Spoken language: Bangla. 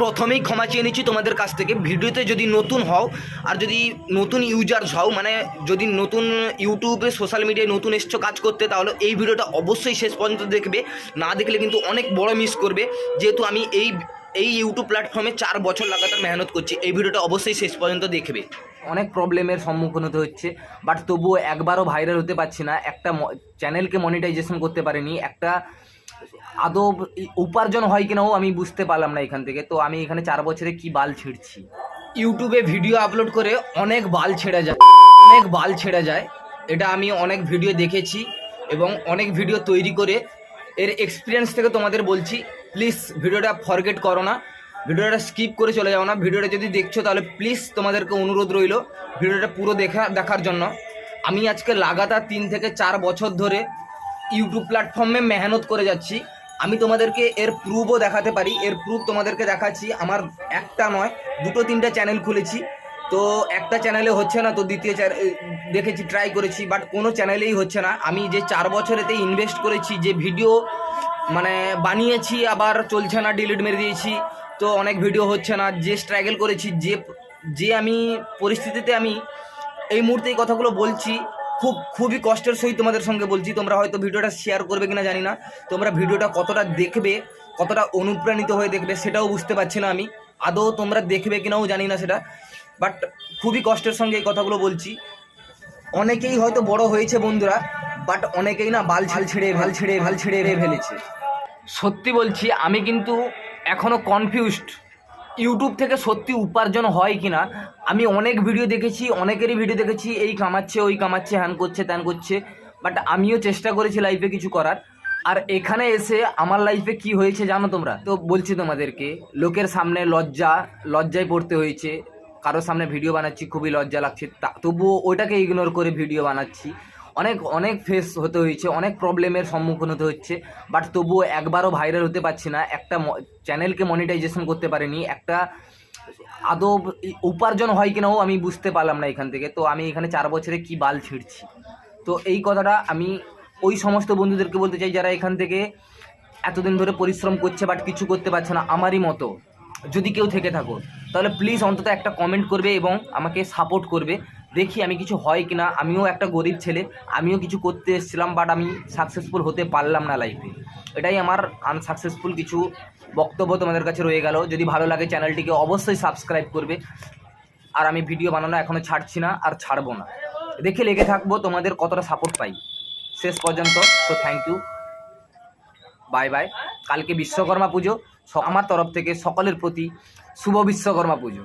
প্রথমেই ক্ষমা চেয়ে নিচ্ছি তোমাদের কাছ থেকে। ভিডিওতে যদি নতুন হও আর যদি নতুন ইউজার্স হও, মানে যদি নতুন ইউটিউবে সোশ্যাল মিডিয়ায় নতুন এসছো কাজ করতে, তাহলে এই ভিডিওটা অবশ্যই শেষ পর্যন্ত দেখবে। না দেখলে কিন্তু অনেক বড় মিস করবে, যেহেতু আমি এই ইউটিউব প্ল্যাটফর্মে 4 বছর লাগাতার মেহনত করছি। এই ভিডিওটা অবশ্যই শেষ পর্যন্ত দেখবে। অনেক প্রবলেমের সম্মুখীন হতে হচ্ছে, বাট তবুও একবারও ভাইরাল হতে পারছি না। একটা চ্যানেলকে মনিটাইজেশন করতে পারিনি, একটা আদৌ উপার্জন হয় কিনাও আমি বুঝতে পারলাম না এখান থেকে। তো আমি এখানে 4 বছরে কি বাল ছিঁড়ছি। ইউটিউবে ভিডিও আপলোড করে অনেক বাল ছেড়ে যায়, এটা আমি অনেক ভিডিও দেখেছি এবং অনেক ভিডিও তৈরি করে এর এক্সপিরিয়েন্স থেকে তোমাদের বলছি। প্লিজ ভিডিওটা ফরগেট করো না, ভিডিওটা স্কিপ করে চলে যাও না। ভিডিওটা যদি দেখছো তাহলে প্লিজ তোমাদেরকে অনুরোধ রইল ভিডিওটা পুরো দেখার জন্য। আমি আজকে লাগাতার 3 থেকে 4 বছর ধরে ইউটিউব প্ল্যাটফর্মে মেহনত করে যাচ্ছি। আমি তোমাদেরকে এর প্রুফও দেখাতে পারি। এর প্রুফ তোমাদেরকে দেখাচ্ছি। আমার একটা নয় 2-3টা চ্যানেল খুলেছি, তো একটা চ্যানেলে হচ্ছে না, তো দ্বিতীয় দেখেছি, ট্রাই করেছি, বাট কোনো চ্যানেলেই হচ্ছে না। আমি যে 4 বছরেতে ইনভেস্ট করেছি, যে ভিডিও মানে বানিয়েছি, আবার চলছে না, ডিলিট মেরে দিয়েছি, তো অনেক ভিডিও হচ্ছে না। যে স্ট্রাগল করেছি, যে আমি পরিস্থিতিতে আমি এই মুহূর্তে এই কথাগুলো বলছি, খুবই কষ্টের সহিত তোমাদের সঙ্গে বলছি। তোমরা হয়তো ভিডিওটা শেয়ার করবে কিনা জানি না, তোমরা ভিডিওটা কতটা দেখবে, কতটা অনুপ্রাণিত হয়ে দেখবে সেটাও বুঝতে পারছি না আমি। আদৌ তোমরা দেখবে কিনাও জানি না সেটা, বাট খুবই কষ্টের সঙ্গে এই কথাগুলো বলছি। অনেকেই হয়তো বড় হয়েছে বন্ধুরা, বাট অনেকেই না বাল ছেড়ে ফেলেছে। সত্যি বলছি, আমি কিন্তু এখনও কনফিউজড ইউটিউব থেকে সত্যি উপার্জন হয় কি না। আমি অনেক ভিডিও দেখেছি, অনেকেরই ভিডিও দেখেছি, এই কামাচ্ছে, ওই কামাচ্ছে, হ্যান করছে, ত্যান করছে, বাট আমিও চেষ্টা করেছি লাইফে কিছু করার। আর এখানে এসে আমার লাইফে কি হয়েছে জানো তোমরা? তো বলছি তোমাদেরকে, লোকের সামনে লজ্জায় পড়তে হয়েছে। কারোর সামনে ভিডিও বানাচ্ছি, খুবই লজ্জা লাগছে, তবুও ওইটাকে ইগনোর করে ভিডিও বানাচ্ছি। অনেক ফেস হতে হয়েছে, অনেক প্রবলেমের সম্মুখীন হতে হচ্ছে, বাট তবুও একবারও ভাইরাল হতে পারছি না। একটা চ্যানেলকে মনিটাইজেশন করতে পারিনি, একটা আদৌ উপার্জন হয় কিনাও আমি বুঝতে পারলাম না এখান থেকে। তো আমি এখানে 4 বছরে কি বাল ছিঁড়ছি। তো এই কথাটা আমি ওই সমস্ত বন্ধুদেরকে বলতে চাই যারা এখান থেকে এতদিন ধরে পরিশ্রম করছে বাট কিছু করতে পারছে না, আমারই মতো যদি কেউ থেকে থাকো, তাহলে প্লিজ অন্তত একটা কমেন্ট করবে এবং আমাকে সাপোর্ট করবে। দেখি আমি কিছু হয় কিনা। আমিও একটা গরিব ছেলে, আমিও কিছু করতে এসেছিলাম, বাট আমি সাকসেসফুল হতে পারলাম না লাইফে। এটাই আমার আনসাকসেসফুল কিছু বক্তব্য তোমাদের কাছে রয়ে গেল। যদি ভালো লাগে চ্যানেলটিকে অবশ্যই সাবস্ক্রাইব করবে। আর আমি ভিডিও বানানো এখনও ছাড়ছি না, আর ছাড়বো না। দেখে লেগে থাকবো তোমাদের কতটা সাপোর্ট পাই শেষ পর্যন্ত। So thank you, bye bye. কালকে বিশ্বকর্মা পুজো, আমার তরফ থেকে সকলের প্রতি শুভ বিশ্বকর্মা পুজো।